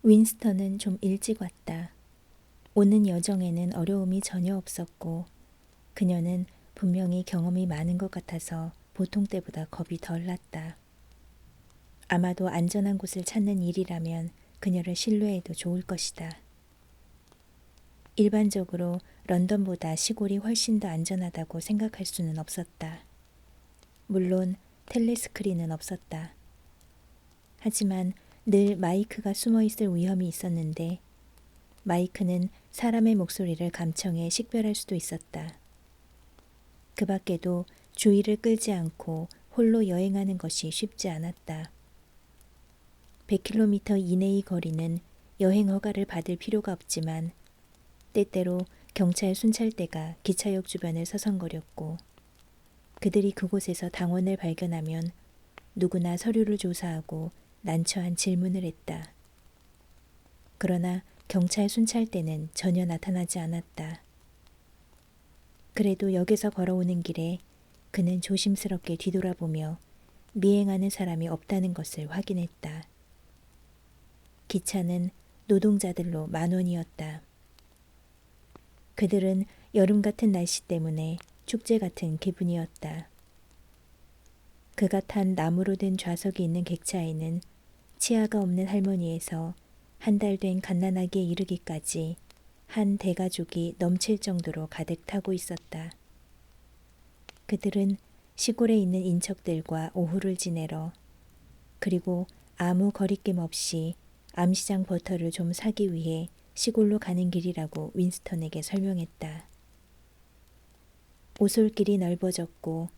윈스턴은 좀 일찍 왔다. 오는 여정에는 어려움이 전혀 없었고 그녀는 분명히 경험이 많은 것 같아서 보통 때보다 겁이 덜 났다. 아마도 안전한 곳을 찾는 일이라면 그녀를 신뢰해도 좋을 것이다. 일반적으로 런던보다 시골이 훨씬 더 안전하다고 생각할 수는 없었다. 물론 텔레스크린은 없었다. 하지만 늘 마이크가 숨어 있을 위험이 있었는데 마이크는 사람의 목소리를 감청해 식별할 수도 있었다. 그 밖에도 주의를 끌지 않고 홀로 여행하는 것이 쉽지 않았다. 100km 이내의 거리는 여행 허가를 받을 필요가 없지만 때때로 경찰 순찰대가 기차역 주변을 서성거렸고 그들이 그곳에서 당원을 발견하면 누구나 서류를 조사하고 난처한 질문을 했다. 그러나 경찰 순찰대는 전혀 나타나지 않았다. 그래도 역에서 걸어오는 길에 그는 조심스럽게 뒤돌아보며 미행하는 사람이 없다는 것을 확인했다. 기차는 노동자들로 만원이었다. 그들은 여름 같은 날씨 때문에 축제 같은 기분이었다. 그가 탄 나무로 된 좌석이 있는 객차에는 치아가 없는 할머니에서 한 달 된 갓난아기에 이르기까지 한 대가족이 넘칠 정도로 가득 타고 있었다. 그들은 시골에 있는 인척들과 오후를 지내러 그리고 아무 거리낌 없이 암시장 버터를 좀 사기 위해 시골로 가는 길이라고 윈스턴에게 설명했다. 오솔길이 넓어졌고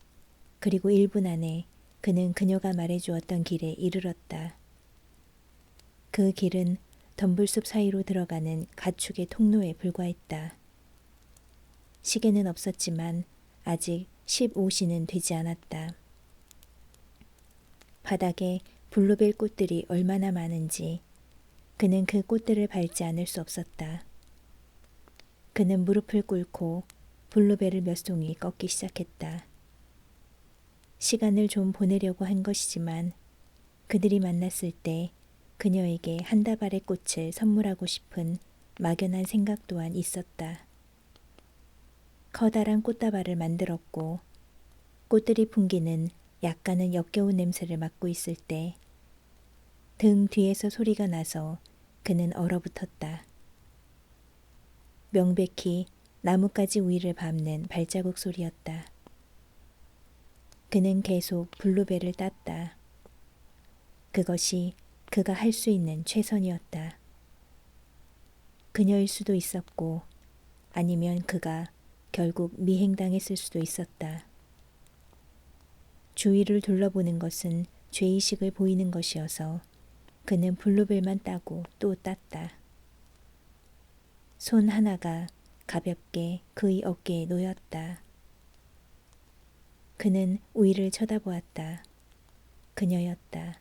그리고 1분 안에 그는 그녀가 말해주었던 길에 이르렀다. 그 길은 덤불숲 사이로 들어가는 가축의 통로에 불과했다. 시계는 없었지만 아직 15시는 되지 않았다. 바닥에 블루벨 꽃들이 얼마나 많은지 그는 그 꽃들을 밟지 않을 수 없었다. 그는 무릎을 꿇고 블루벨을 몇 송이 꺾기 시작했다. 시간을 좀 보내려고 한 것이지만 그들이 만났을 때 그녀에게 한 다발의 꽃을 선물하고 싶은 막연한 생각 또한 있었다. 커다란 꽃다발을 만들었고 꽃들이 풍기는 약간은 역겨운 냄새를 맡고 있을 때 등 뒤에서 소리가 나서 그는 얼어붙었다. 명백히 나뭇가지 위를 밟는 발자국 소리였다. 그는 계속 블루벨을 땄다. 그것이 그가 할 수 있는 최선이었다. 그녀일 수도 있었고 아니면 그가 결국 미행당했을 수도 있었다. 주위를 둘러보는 것은 죄의식을 보이는 것이어서 그는 블루벨만 따고 또 땄다. 손 하나가 가볍게 그의 어깨에 놓였다. 그는 위를 쳐다보았다. 그녀였다.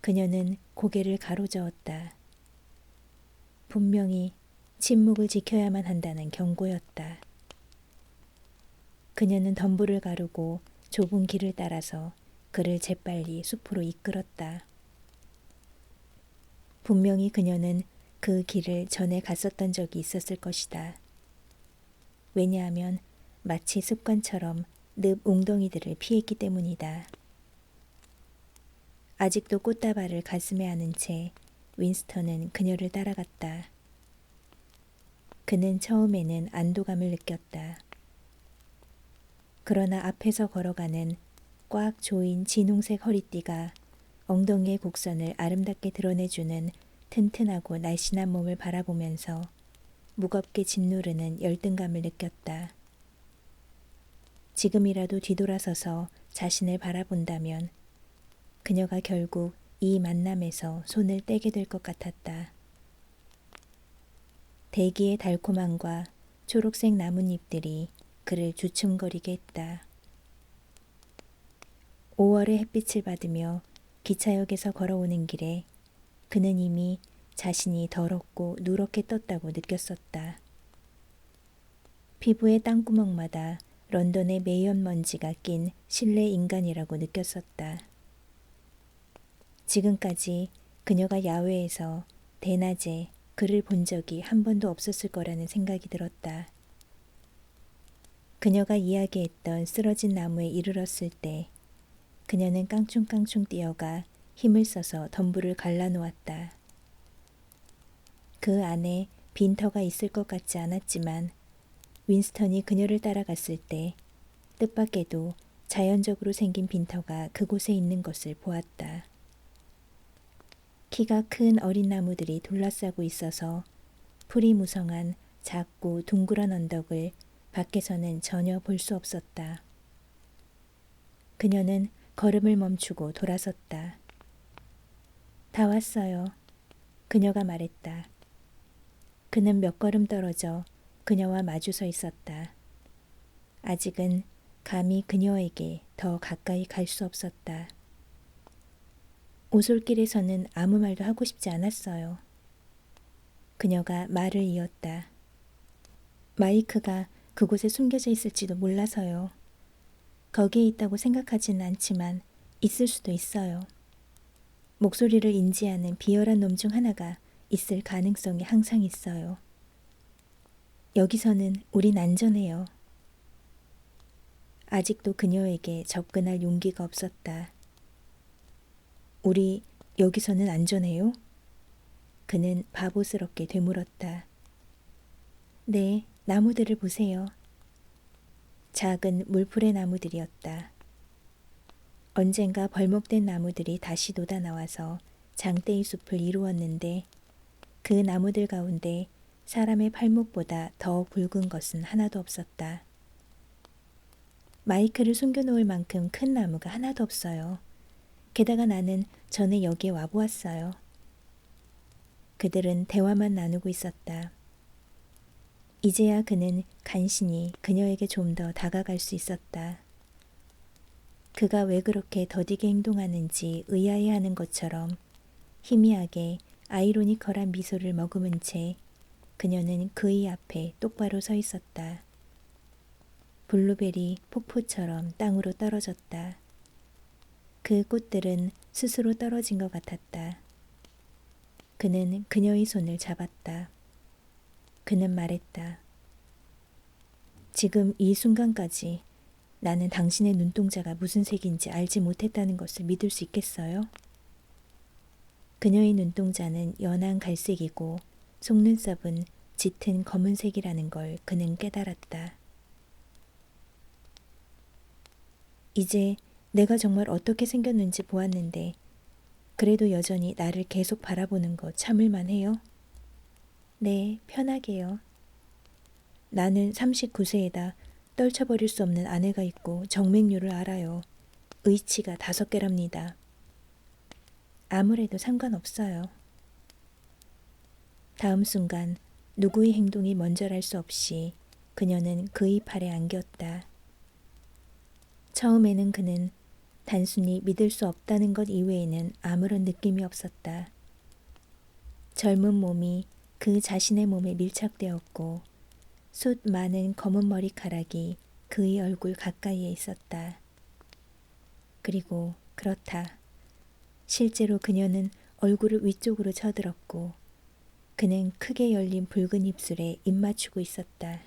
그녀는 고개를 가로저었다. 분명히 침묵을 지켜야만 한다는 경고였다. 그녀는 덤불을 가르고 좁은 길을 따라서 그를 재빨리 숲으로 이끌었다. 분명히 그녀는 그 길을 전에 갔었던 적이 있었을 것이다. 왜냐하면 마치 습관처럼 늪 웅덩이들을 피했기 때문이다. 아직도 꽃다발을 가슴에 안은 채 윈스턴은 그녀를 따라갔다. 그는 처음에는 안도감을 느꼈다. 그러나 앞에서 걸어가는 꽉 조인 진홍색 허리띠가 엉덩이의 곡선을 아름답게 드러내주는 튼튼하고 날씬한 몸을 바라보면서 무겁게 짓누르는 열등감을 느꼈다. 지금이라도 뒤돌아서서 자신을 바라본다면 그녀가 결국 이 만남에서 손을 떼게 될 것 같았다. 대기의 달콤함과 초록색 나뭇잎들이 그를 주춤거리게 했다. 5월의 햇빛을 받으며 기차역에서 걸어오는 길에 그는 이미 자신이 더럽고 누렇게 떴다고 느꼈었다. 피부의 땅구멍마다 런던의 매연 먼지가 낀 실내 인간이라고 느꼈었다. 지금까지 그녀가 야외에서 대낮에 그를 본 적이 한 번도 없었을 거라는 생각이 들었다. 그녀가 이야기했던 쓰러진 나무에 이르렀을 때 그녀는 깡충깡충 뛰어가 힘을 써서 덤불을 갈라놓았다. 그 안에 빈터가 있을 것 같지 않았지만 윈스턴이 그녀를 따라갔을 때 뜻밖에도 자연적으로 생긴 빈터가 그곳에 있는 것을 보았다. 키가 큰 어린 나무들이 둘러싸고 있어서 풀이 무성한 작고 둥그런 언덕을 밖에서는 전혀 볼 수 없었다. 그녀는 걸음을 멈추고 돌아섰다. 다 왔어요. 그녀가 말했다. 그는 몇 걸음 떨어져 그녀와 마주 서 있었다. 아직은 감히 그녀에게 더 가까이 갈 수 없었다. 오솔길에서는 아무 말도 하고 싶지 않았어요. 그녀가 말을 이었다. 마이크가 그곳에 숨겨져 있을지도 몰라서요. 거기에 있다고 생각하지는 않지만 있을 수도 있어요. 목소리를 인지하는 비열한 놈 중 하나가 있을 가능성이 항상 있어요. 여기서는 우린 안전해요. 아직도 그녀에게 접근할 용기가 없었다. 우리 여기서는 안전해요? 그는 바보스럽게 되물었다. 네, 나무들을 보세요. 작은 물풀의 나무들이었다. 언젠가 벌목된 나무들이 다시 돋아나와서 장대의 숲을 이루었는데 그 나무들 가운데 사람의 팔목보다 더 굵은 것은 하나도 없었다. 마이크를 숨겨놓을 만큼 큰 나무가 하나도 없어요. 게다가 나는 전에 여기에 와보았어요. 그들은 대화만 나누고 있었다. 이제야 그는 간신히 그녀에게 좀 더 다가갈 수 있었다. 그가 왜 그렇게 더디게 행동하는지 의아해하는 것처럼 희미하게 아이러니컬한 미소를 머금은 채 그녀는 그의 앞에 똑바로 서 있었다. 블루베리 폭포처럼 땅으로 떨어졌다. 그 꽃들은 스스로 떨어진 것 같았다. 그는 그녀의 손을 잡았다. 그는 말했다. 지금 이 순간까지 나는 당신의 눈동자가 무슨 색인지 알지 못했다는 것을 믿을 수 있겠어요? 그녀의 눈동자는 연한 갈색이고 속눈썹은 짙은 검은색이라는 걸 그는 깨달았다. 이제 내가 정말 어떻게 생겼는지 보았는데 그래도 여전히 나를 계속 바라보는 거 참을만 해요? 네, 편하게요. 나는 39세에다 떨쳐버릴 수 없는 아내가 있고 정맥류를 알아요. 의치가 5개랍니다. 아무래도 상관없어요. 다음 순간 누구의 행동이 먼저랄 수 없이 그녀는 그의 팔에 안겼다. 처음에는 그는 단순히 믿을 수 없다는 것 이외에는 아무런 느낌이 없었다. 젊은 몸이 그 자신의 몸에 밀착되었고 숱 많은 검은 머리카락이 그의 얼굴 가까이에 있었다. 그리고 그렇다. 실제로 그녀는 얼굴을 위쪽으로 쳐들었고 그는 크게 열린 붉은 입술에 입 맞추고 있었다.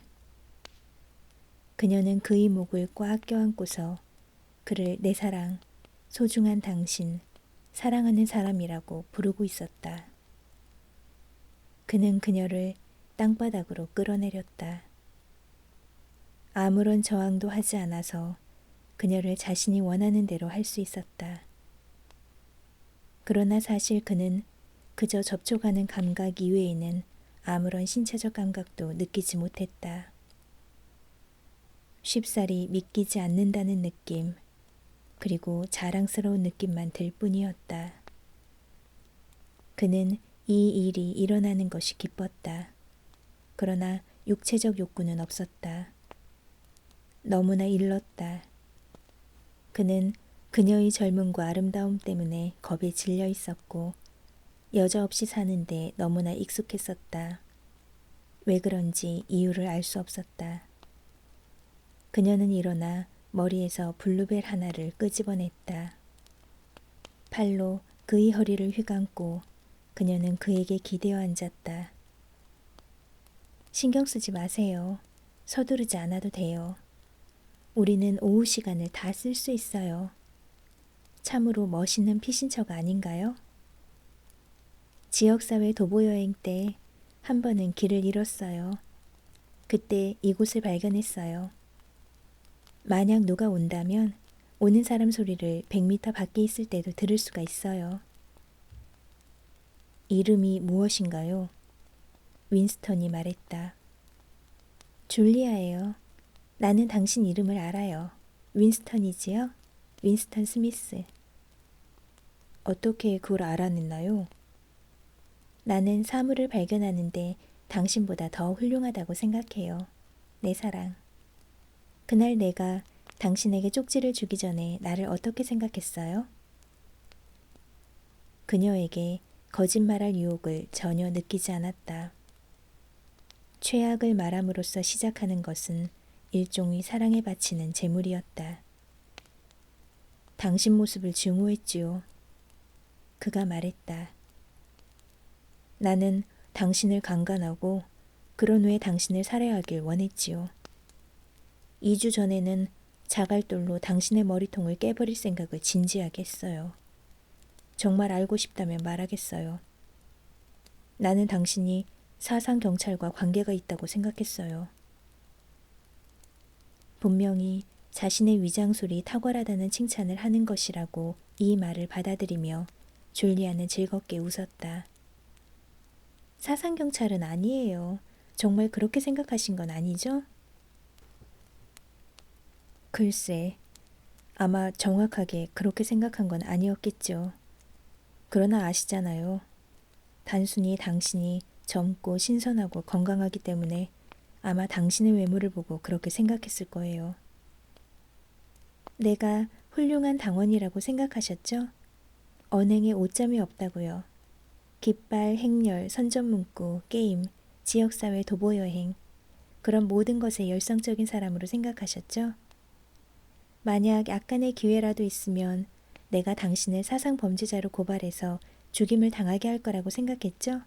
그녀는 그의 목을 꽉 껴안고서 그를 내 사랑, 소중한 당신, 사랑하는 사람이라고 부르고 있었다. 그는 그녀를 땅바닥으로 끌어내렸다. 아무런 저항도 하지 않아서 그녀를 자신이 원하는 대로 할 수 있었다. 그러나 사실 그는 그저 접촉하는 감각 이외에는 아무런 신체적 감각도 느끼지 못했다. 쉽사리 믿기지 않는다는 느낌, 그리고 자랑스러운 느낌만 들 뿐이었다. 그는 이 일이 일어나는 것이 기뻤다. 그러나 육체적 욕구는 없었다. 너무나 일렀다. 그는 그녀의 젊음과 아름다움 때문에 겁에 질려 있었고 여자 없이 사는데 너무나 익숙했었다. 왜 그런지 이유를 알 수 없었다. 그녀는 일어나 머리에서 블루벨 하나를 끄집어냈다. 팔로 그의 허리를 휘감고 그녀는 그에게 기대어 앉았다. 신경 쓰지 마세요. 서두르지 않아도 돼요. 우리는 오후 시간을 다 쓸 수 있어요. 참으로 멋있는 피신처가 아닌가요? 지역사회 도보여행 때 한 번은 길을 잃었어요. 그때 이곳을 발견했어요. 만약 누가 온다면 오는 사람 소리를 100m 밖에 있을 때도 들을 수가 있어요. 이름이 무엇인가요? 윈스턴이 말했다. 줄리아예요. 나는 당신 이름을 알아요. 윈스턴이지요? 윈스턴 스미스. 어떻게 그걸 알아냈나요? 나는 사물을 발견하는데 당신보다 더 훌륭하다고 생각해요. 내 사랑. 그날 내가 당신에게 쪽지를 주기 전에 나를 어떻게 생각했어요? 그녀에게 거짓말할 유혹을 전혀 느끼지 않았다. 최악을 말함으로써 시작하는 것은 일종의 사랑에 바치는 제물이었다. 당신 모습을 증오했지요. 그가 말했다. 나는 당신을 강간하고 그런 후에 당신을 살해하길 원했지요. 2주 전에는 자갈돌로 당신의 머리통을 깨버릴 생각을 진지하게 했어요. 정말 알고 싶다면 말하겠어요. 나는 당신이 사상경찰과 관계가 있다고 생각했어요. 분명히 자신의 위장술이 탁월하다는 칭찬을 하는 것이라고 이 말을 받아들이며 줄리아는 즐겁게 웃었다. 사상경찰은 아니에요. 정말 그렇게 생각하신 건 아니죠? 글쎄, 아마 정확하게 그렇게 생각한 건 아니었겠죠. 그러나 아시잖아요. 단순히 당신이 젊고 신선하고 건강하기 때문에 아마 당신의 외모를 보고 그렇게 생각했을 거예요. 내가 훌륭한 당원이라고 생각하셨죠? 언행에 오점이 없다고요. 깃발, 행렬, 선전문구, 게임, 지역사회 도보여행, 그런 모든 것에 열성적인 사람으로 생각하셨죠? 만약 약간의 기회라도 있으면 내가 당신을 사상범죄자로 고발해서 죽임을 당하게 할 거라고 생각했죠?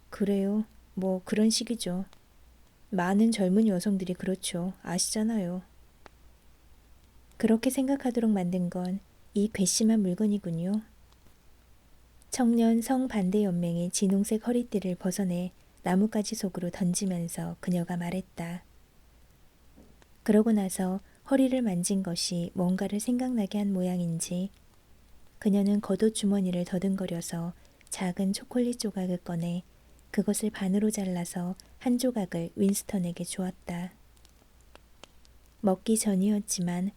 그래요. 뭐 그런 식이죠. 많은 젊은 여성들이 그렇죠. 아시잖아요. 그렇게 생각하도록 만든 건 이 괘씸한 물건이군요. 청년 성반대연맹의 진홍색 허리띠를 벗어내 나뭇가지 속으로 던지면서 그녀가 말했다. 그러고 나서 허리를 만진 것이 뭔가를 생각나게 한 모양인지 그녀는 겉옷 주머니를 더듬거려서 작은 초콜릿 조각을 꺼내 그것을 반으로 잘라서 한 조각을 윈스턴에게 주었다. 먹기 전이었지만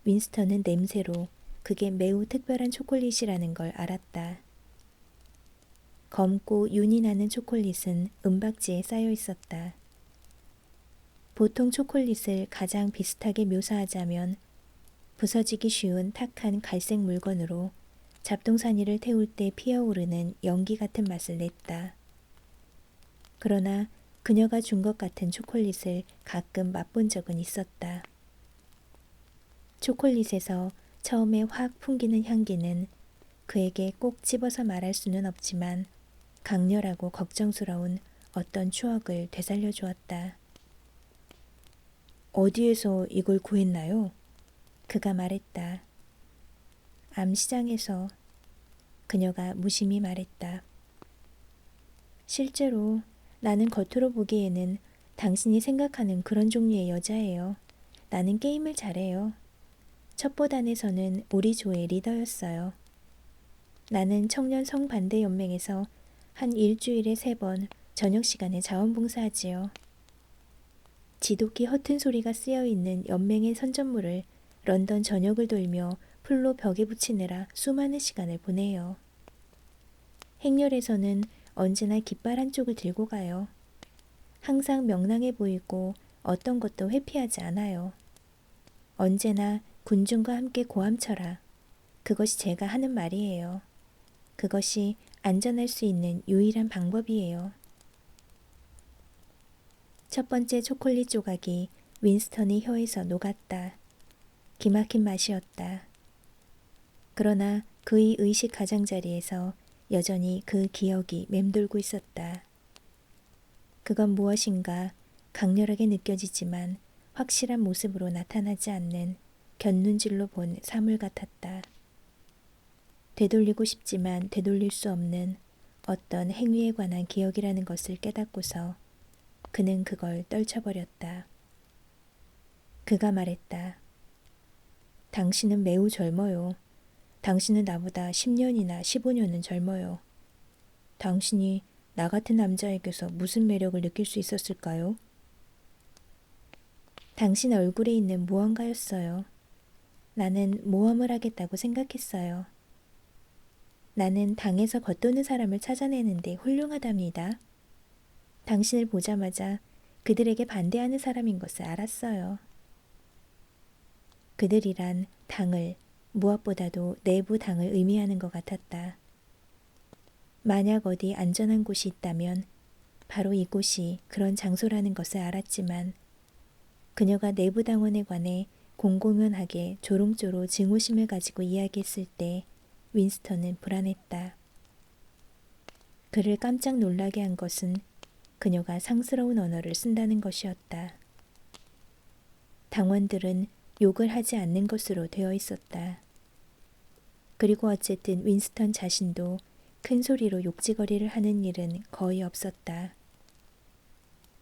윈스턴은 냄새로 그게 매우 특별한 초콜릿이라는 걸 알았다. 검고 윤이 나는 초콜릿은 은박지에 쌓여 있었다. 보통 초콜릿을 가장 비슷하게 묘사하자면 부서지기 쉬운 탁한 갈색 물건으로 잡동사니를 태울 때 피어오르는 연기 같은 맛을 냈다. 그러나 그녀가 준 것 같은 초콜릿을 가끔 맛본 적은 있었다. 초콜릿에서 처음에 확 풍기는 향기는 그에게 꼭 집어서 말할 수는 없지만 강렬하고 걱정스러운 어떤 추억을 되살려 주었다. 어디에서 이걸 구했나요? 그가 말했다. 암시장에서. 그녀가 무심히 말했다. 실제로 나는 겉으로 보기에는 당신이 생각하는 그런 종류의 여자예요. 나는 게임을 잘해요. 첩보단에서는 우리 조의 리더였어요. 나는 청년 성반대연맹에서 한 일주일에 3번 저녁 시간에 자원봉사하지요. 지독히 허튼 소리가 쓰여있는 연맹의 선전물을 런던 전역을 돌며 풀로 벽에 붙이느라 수많은 시간을 보내요. 행렬에서는 언제나 깃발 한쪽을 들고 가요. 항상 명랑해 보이고 어떤 것도 회피하지 않아요. 언제나 군중과 함께 고함쳐라. 그것이 제가 하는 말이에요. 그것이 안전할 수 있는 유일한 방법이에요. 첫 번째 초콜릿 조각이 윈스턴의 혀에서 녹았다. 기막힌 맛이었다. 그러나 그의 의식 가장자리에서 여전히 그 기억이 맴돌고 있었다. 그건 무엇인가 강렬하게 느껴지지만 확실한 모습으로 나타나지 않는 곁눈질로 본 사물 같았다. 되돌리고 싶지만 되돌릴 수 없는 어떤 행위에 관한 기억이라는 것을 깨닫고서 그는 그걸 떨쳐버렸다. 그가 말했다. 당신은 매우 젊어요. 당신은 나보다 10년이나 15년은 젊어요. 당신이 나 같은 남자에게서 무슨 매력을 느낄 수 있었을까요? 당신 얼굴에 있는 무언가였어요. 나는 모험을 하겠다고 생각했어요. 나는 당에서 겉도는 사람을 찾아내는데 훌륭하답니다. 당신을 보자마자 그들에게 반대하는 사람인 것을 알았어요. 그들이란 당을, 무엇보다도 내부 당을 의미하는 것 같았다. 만약 어디 안전한 곳이 있다면 바로 이곳이 그런 장소라는 것을 알았지만 그녀가 내부 당원에 관해 공공연하게 조롱조로 증오심을 가지고 이야기했을 때 윈스턴은 불안했다. 그를 깜짝 놀라게 한 것은 그녀가 상스러운 언어를 쓴다는 것이었다. 당원들은 욕을 하지 않는 것으로 되어 있었다. 그리고 어쨌든 윈스턴 자신도 큰 소리로 욕지거리를 하는 일은 거의 없었다.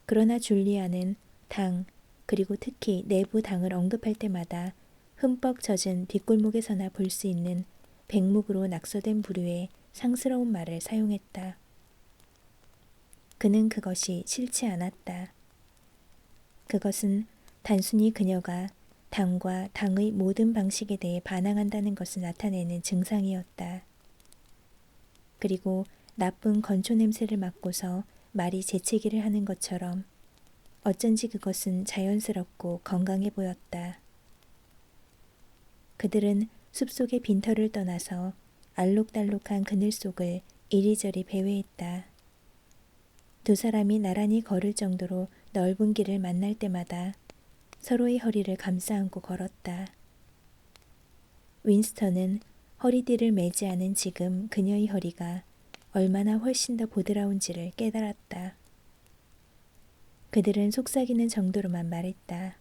그러나 줄리아는 당, 그리고 특히 내부 당을 언급할 때마다 흠뻑 젖은 뒷골목에서나 볼 수 있는 백묵으로 낙서된 부류의 상스러운 말을 사용했다. 그는 그것이 싫지 않았다. 그것은 단순히 그녀가 당과 당의 모든 방식에 대해 반항한다는 것을 나타내는 증상이었다. 그리고 나쁜 건초 냄새를 맡고서 말이 재채기를 하는 것처럼 어쩐지 그것은 자연스럽고 건강해 보였다. 그들은 숲속의 빈터를 떠나서 알록달록한 그늘 속을 이리저리 배회했다. 두 사람이 나란히 걸을 정도로 넓은 길을 만날 때마다 서로의 허리를 감싸 안고 걸었다. 윈스턴은 허리띠를 매지 않은 지금 그녀의 허리가 얼마나 훨씬 더 보드라운지를 깨달았다. 그들은 속삭이는 정도로만 말했다.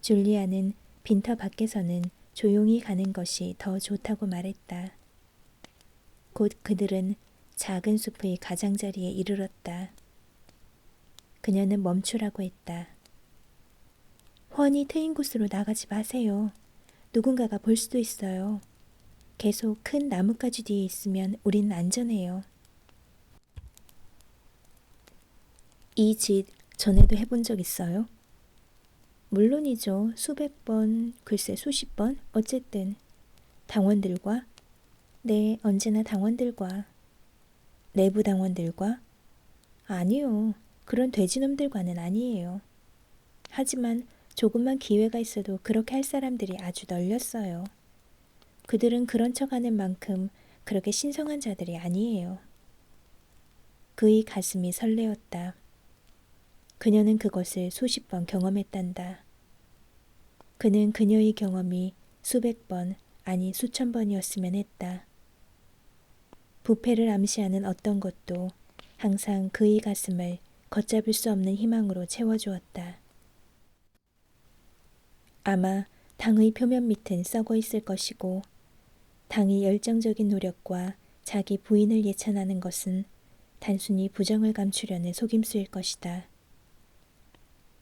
줄리아는 빈터 밖에서는 조용히 가는 것이 더 좋다고 말했다. 곧 그들은 작은 숲의 가장자리에 이르렀다. 그녀는 멈추라고 했다. 훤히 트인 곳으로 나가지 마세요. 누군가가 볼 수도 있어요. 계속 큰 나뭇가지 뒤에 있으면 우리는 안전해요. 이 짓 전에도 해본 적 있어요? 물론이죠. 수백 번, 글쎄 수십 번, 어쨌든. 당원들과? 네, 언제나 당원들과. 내부 당원들과? 아니요. 그런 돼지놈들과는 아니에요. 하지만 조금만 기회가 있어도 그렇게 할 사람들이 아주 널렸어요. 그들은 그런 척하는 만큼 그렇게 신성한 자들이 아니에요. 그의 가슴이 설레었다. 그녀는 그것을 수십 번 경험했단다. 그는 그녀의 경험이 수백 번, 아니 수천 번이었으면 했다. 부패를 암시하는 어떤 것도 항상 그의 가슴을 걷잡을 수 없는 희망으로 채워주었다. 아마 당의 표면 밑은 썩어 있을 것이고 당의 열정적인 노력과 자기 부인을 예찬하는 것은 단순히 부정을 감추려는 속임수일 것이다.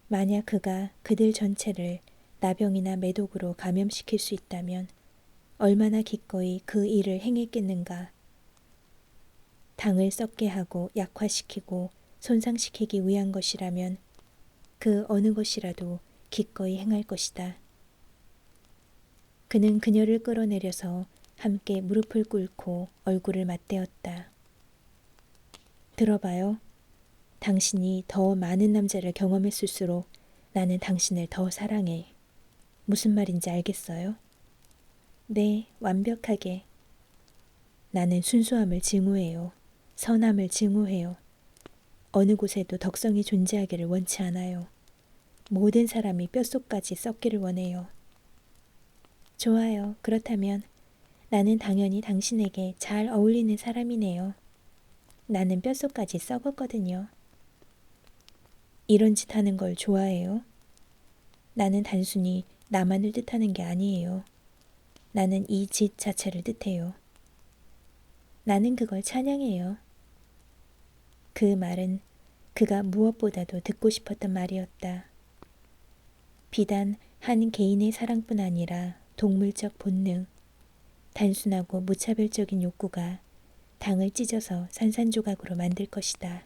만약 그가 그들 전체를 나병이나 매독으로 감염시킬 수 있다면 얼마나 기꺼이 그 일을 행했겠는가. 당을 썩게 하고 약화시키고 손상시키기 위한 것이라면 그 어느 것이라도 기꺼이 행할 것이다. 그는 그녀를 끌어내려서 함께 무릎을 꿇고 얼굴을 맞대었다. 들어봐요. 당신이 더 많은 남자를 경험했을수록 나는 당신을 더 사랑해. 무슨 말인지 알겠어요? 네, 완벽하게. 나는 순수함을 증오해요. 선함을 증오해요. 어느 곳에도 덕성이 존재하기를 원치 않아요. 모든 사람이 뼛속까지 썩기를 원해요. 좋아요. 그렇다면 나는 당연히 당신에게 잘 어울리는 사람이네요. 나는 뼛속까지 썩었거든요. 이런 짓 하는 걸 좋아해요. 나는 단순히 나만을 뜻하는 게 아니에요. 나는 이 짓 자체를 뜻해요. 나는 그걸 찬양해요. 그 말은 그가 무엇보다도 듣고 싶었던 말이었다. 비단 한 개인의 사랑뿐 아니라 동물적 본능, 단순하고 무차별적인 욕구가 당을 찢어서 산산조각으로 만들 것이다.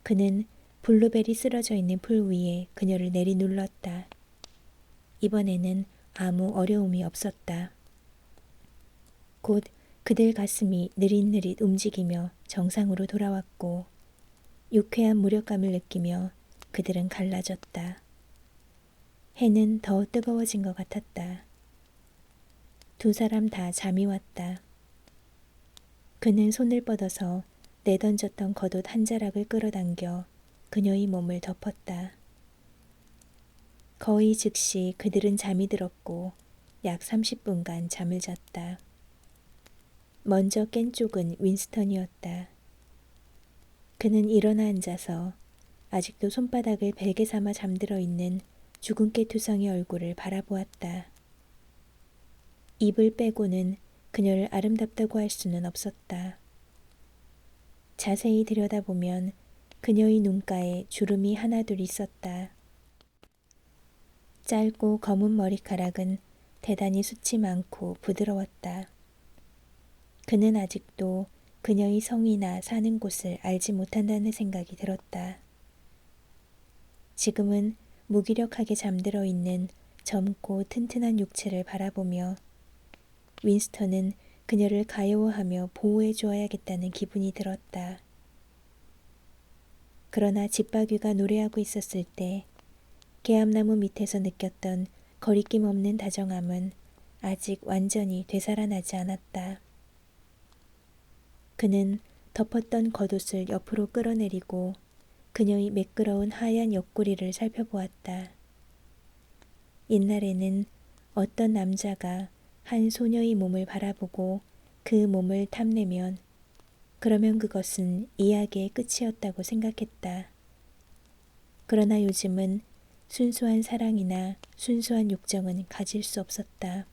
그는 블루벨이 쓰러져 있는 풀 위에 그녀를 내리눌렀다. 이번에는 아무 어려움이 없었다. 곧 그들 가슴이 느릿느릿 움직이며 정상으로 돌아왔고 유쾌한 무력감을 느끼며 그들은 갈라졌다. 해는 더 뜨거워진 것 같았다. 두 사람 다 잠이 왔다. 그는 손을 뻗어서 내던졌던 겉옷 한 자락을 끌어당겨 그녀의 몸을 덮었다. 거의 즉시 그들은 잠이 들었고 약 30분간 잠을 잤다. 먼저 깬 쪽은 윈스턴이었다. 그는 일어나 앉아서 아직도 손바닥을 베개 삼아 잠들어 있는 주근깨 투성이 얼굴을 바라보았다. 입을 빼고는 그녀를 아름답다고 할 수는 없었다. 자세히 들여다보면 그녀의 눈가에 주름이 하나둘 있었다. 짧고 검은 머리카락은 대단히 숱이 많고 부드러웠다. 그는 아직도 그녀의 성이나 사는 곳을 알지 못한다는 생각이 들었다. 지금은 무기력하게 잠들어 있는 젊고 튼튼한 육체를 바라보며 윈스턴은 그녀를 가여워하며 보호해 주어야겠다는 기분이 들었다. 그러나 집바귀가 노래하고 있었을 때 개암나무 밑에서 느꼈던 거리낌 없는 다정함은 아직 완전히 되살아나지 않았다. 그는 덮었던 겉옷을 옆으로 끌어내리고 그녀의 매끄러운 하얀 옆구리를 살펴보았다. 옛날에는 어떤 남자가 한 소녀의 몸을 바라보고 그 몸을 탐내면 그러면 그것은 이야기의 끝이었다고 생각했다. 그러나 요즘은 순수한 사랑이나 순수한 욕정은 가질 수 없었다.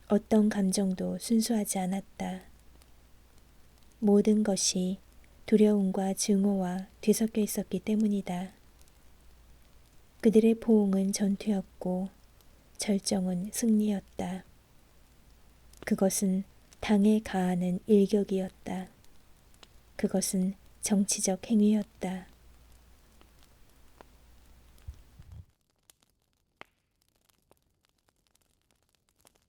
어떤 감정도 순수하지 않았다. 모든 것이 두려움과 증오와 뒤섞여 있었기 때문이다. 그들의 포옹은 전투였고 절정은 승리였다. 그것은 당에 가하는 일격이었다. 그것은 정치적 행위였다.